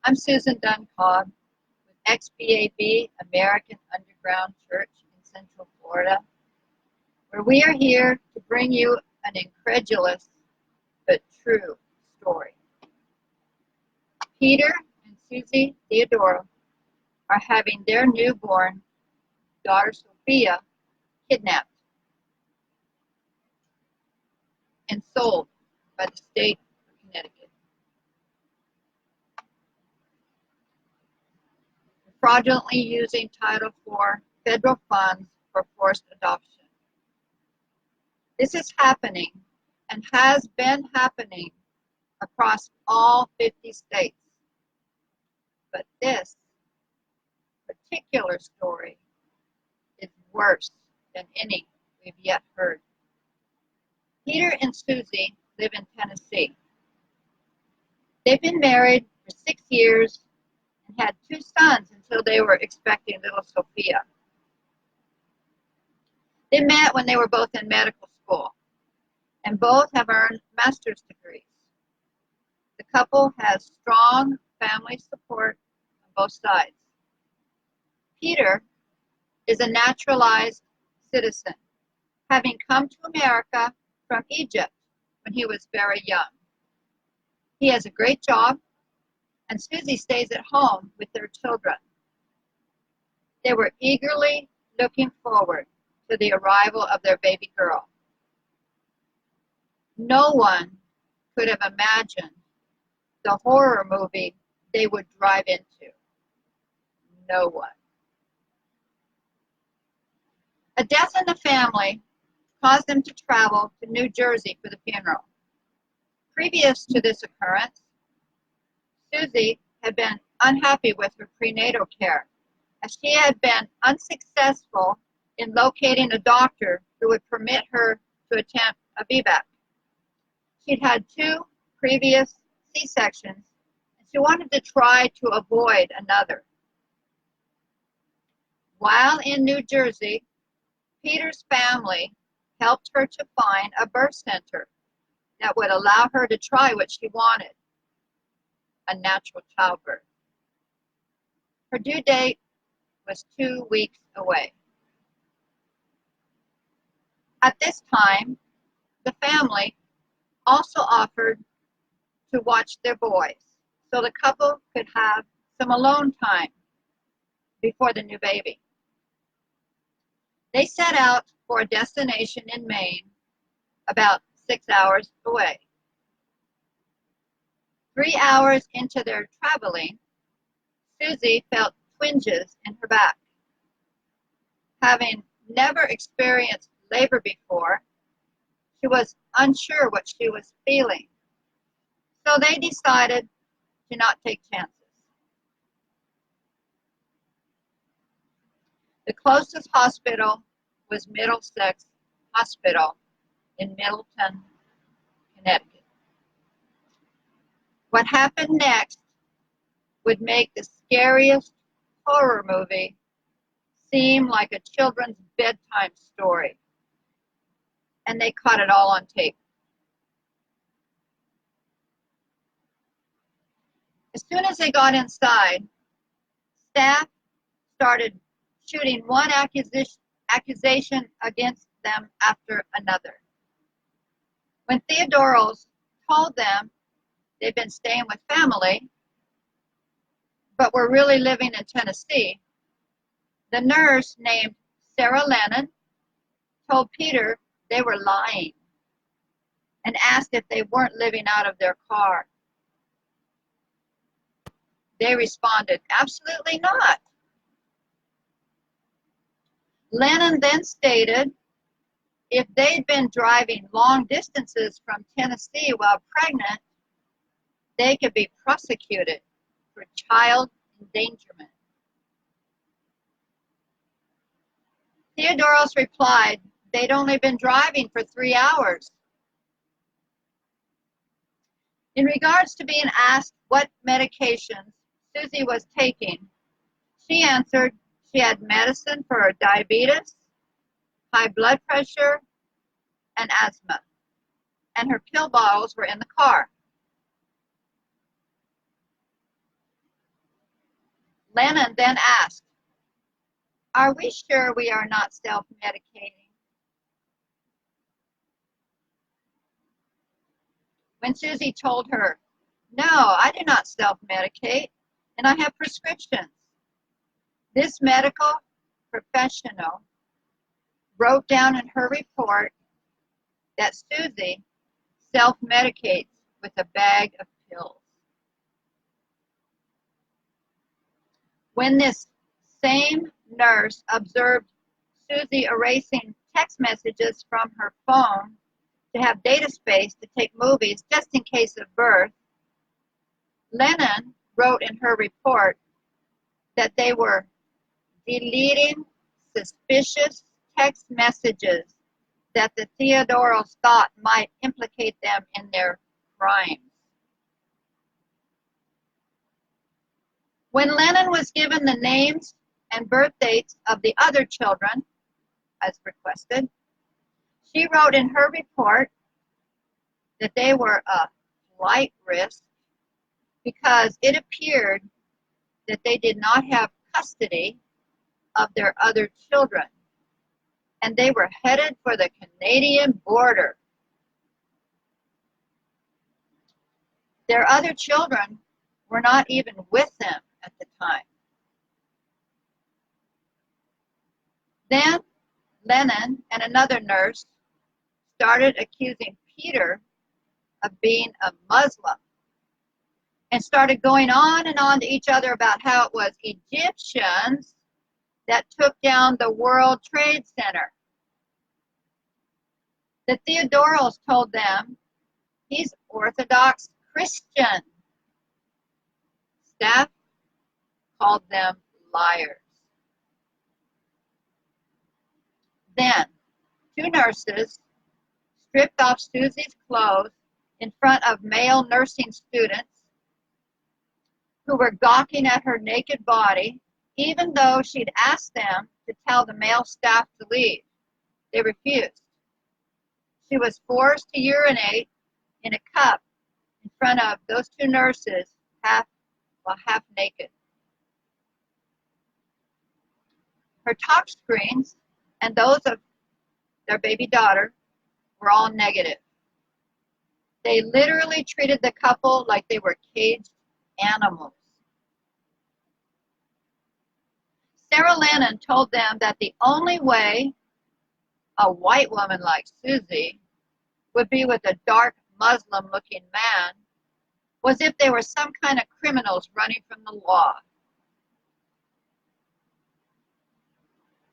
I'm Susan Duncobb with XBAB, American Underground Church in Central Florida, where we are here to bring you an incredulous but true story. Peter and Suzi Theodoro are having their newborn daughter Sophia kidnapped and sold by the state of Connecticut. Fraudulently using Title IV federal funds for forced adoption. This is happening and has been happening across all 50 states. But this particular story is worse than any we've yet heard. Peter and Suzi live in Tennessee. They've been married for 6 years and had 2 sons until they were expecting little Sophia. They met when they were both in medical school, and both have earned master's degrees. The couple has strong family support on both sides. Peter is a naturalized citizen, having come to America from Egypt when he was very young. He has a great job, and Suzi stays at home with their children. They were eagerly looking forward to the arrival of their baby girl. No one could have imagined the horror movie they would drive into. No one. A death in the family caused them to travel to New Jersey for the funeral. Previous to this occurrence, Suzi had been unhappy with her prenatal care, as she had been unsuccessful in locating a doctor who would permit her to attempt a VBAC. She'd had 2 previous C-sections, and she wanted to try to avoid another. While in New Jersey, Peter's family helped her to find a birth center that would allow her to try what she wanted, a natural childbirth. Her due date was 2 weeks away. At this time, the family also offered to watch their boys so the couple could have some alone time before the new baby. They set out for a destination in Maine about 6 hours away. 3 hours into their traveling, Suzi felt twinges in her back. Having never experienced labor before, she was unsure what she was feeling. So they decided to not take chances. The closest hospital was Middlesex Hospital in Middleton, Connecticut. What happened next would make the scariest horror movie seem like a children's bedtime story. And they caught it all on tape. As soon as they got inside, staff started shooting one accusation against them after another. When Theodoros told them they'd been staying with family, but were really living in Tennessee, the nurse named Sarah Lennon told Peter they were lying and asked if they weren't living out of their car. They responded, "Absolutely not." Lennon then stated if they'd been driving long distances from Tennessee while pregnant, they could be prosecuted for child endangerment. Theodoros replied they'd only been driving for 3 hours. In regards to being asked what medications Suzi was taking, she answered she had medicine for her diabetes, high blood pressure, and asthma, and her pill bottles were in the car. Lennon then asked, "Are we sure we are not self-medicating?" When Suzi told her, "No, I do not self-medicate, and I have prescriptions," this medical professional wrote down in her report that Suzi self-medicates with a bag of pills. When this same nurse observed Suzi erasing text messages from her phone to have data space to take movies just in case of birth, Lennon wrote in her report that they were deleting suspicious text messages that the Theodoros thought might implicate them in their crimes. When Lennon was given the names and birth dates of the other children, as requested, she wrote in her report that they were a flight risk because it appeared that they did not have custody of their other children, and they were headed for the Canadian border. Their other children were not even with them at the time. Then Lennon and another nurse started accusing Peter of being a Muslim and started going on and on to each other about how it was Egyptians that took down the World Trade Center. The Theodoros told them he's Orthodox Christian. Staff called them liars. Then, two nurses stripped off Suzi's clothes in front of male nursing students who were gawking at her naked body, even though she'd asked them to tell the male staff to leave. They refused. She was forced to urinate in a cup in front of those two nurses, half naked. Her talk screens and those of their baby daughter were all negative. They literally treated the couple like they were caged animals. Sarah Lennon told them that the only way a white woman like Suzi would be with a dark Muslim-looking man was if they were some kind of criminals running from the law.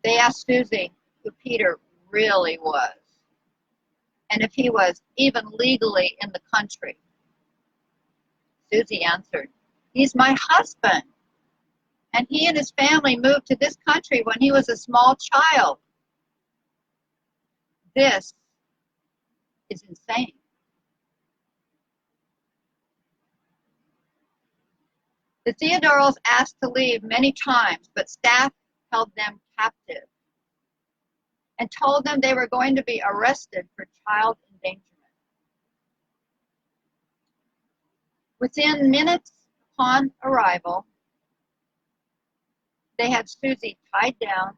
They asked Suzi who Peter really was, and if he was even legally in the country. Suzi answered, "He's my husband, and he and his family moved to this country when he was a small child." This is insane. The Theodoros asked to leave many times, but staff held them captive and told them they were going to be arrested for child endangerment. Within minutes upon arrival, they had Suzi tied down,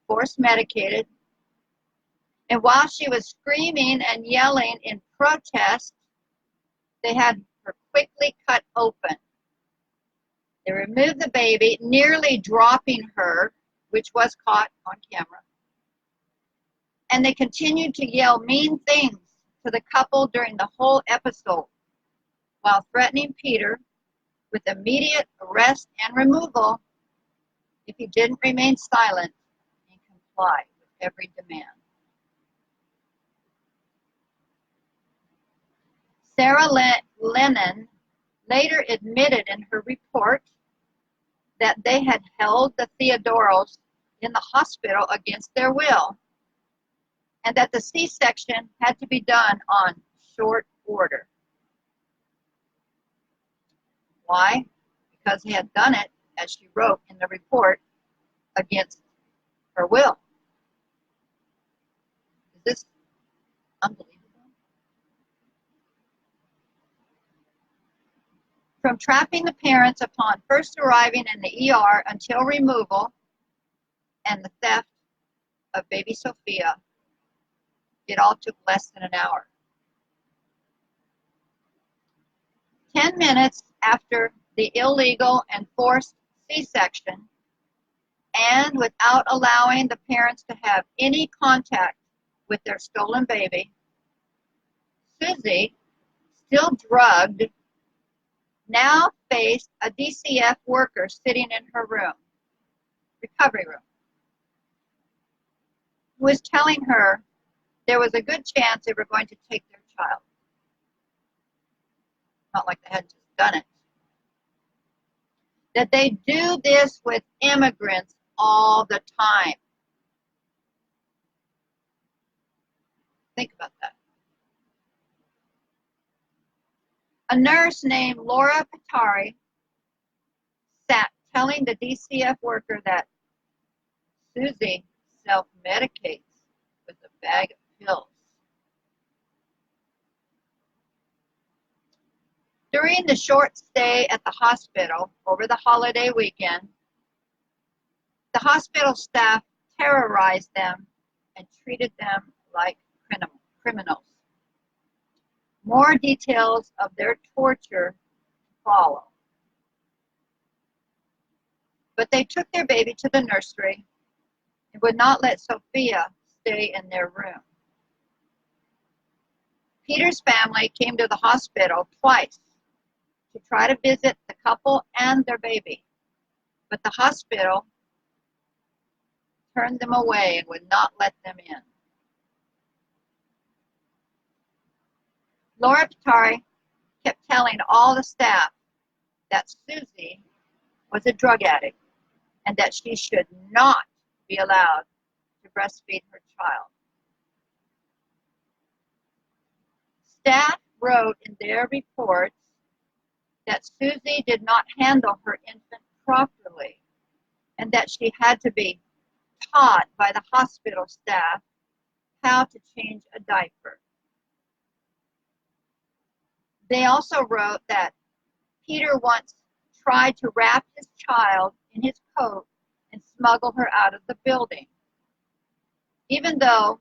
force medicated, and while she was screaming and yelling in protest, they had her quickly cut open. They removed the baby, nearly dropping her, which was caught on camera. And they continued to yell mean things to the couple during the whole episode, while threatening Peter with immediate arrest and removal if he didn't remain silent and comply with every demand. Sarah Lennon later admitted in her report that they had held the Theodoros in the hospital against their will, and that the C-section had to be done on short order. Why? Because they had done it, as she wrote in the report, against her will. Is this unbelievable? From trapping the parents upon first arriving in the ER until removal and the theft of baby Sophia, it all took less than an hour. 10 minutes after the illegal and forced C-section, and without allowing the parents to have any contact with their stolen baby, Suzi, still drugged, now faced a DCF worker sitting in her room, recovery room, who was telling her there was a good chance they were going to take their child. Not like they had just done it. That they do this with immigrants all the time. Think about that. A nurse named Laura Pitari sat telling the DCF worker that Suzi self-medicates with a bag of pills. During the short stay at the hospital over the holiday weekend, the hospital staff terrorized them and treated them like criminals. More details of their torture follow. But they took their baby to the nursery and would not let Sophia stay in their room. Peter's family came to the hospital twice to try to visit the couple and their baby, but the hospital turned them away and would not let them in. Laura Pitari kept telling all the staff that Suzi was a drug addict and that she should not be allowed to breastfeed her child. Staff wrote in their reports that Suzi did not handle her infant properly and that she had to be taught by the hospital staff how to change a diaper. They also wrote that Peter once tried to wrap his child in his coat and smuggle her out of the building. Even though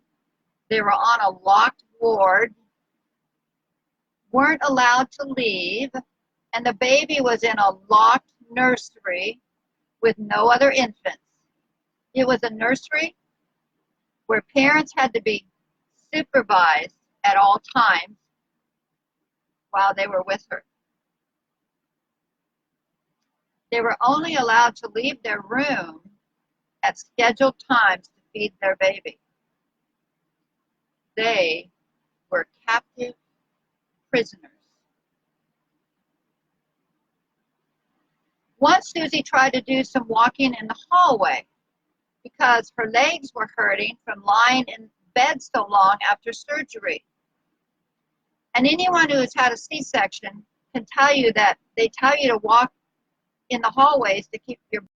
they were on a locked ward, weren't allowed to leave, and the baby was in a locked nursery with no other infants. It was a nursery where parents had to be supervised at all times while they were with her. They were only allowed to leave their room at scheduled times to feed their baby. They were captive prisoners. Once Suzi tried to do some walking in the hallway because her legs were hurting from lying in bed so long after surgery. And anyone who has had a C-section can tell you that they tell you to walk in the hallways to keep your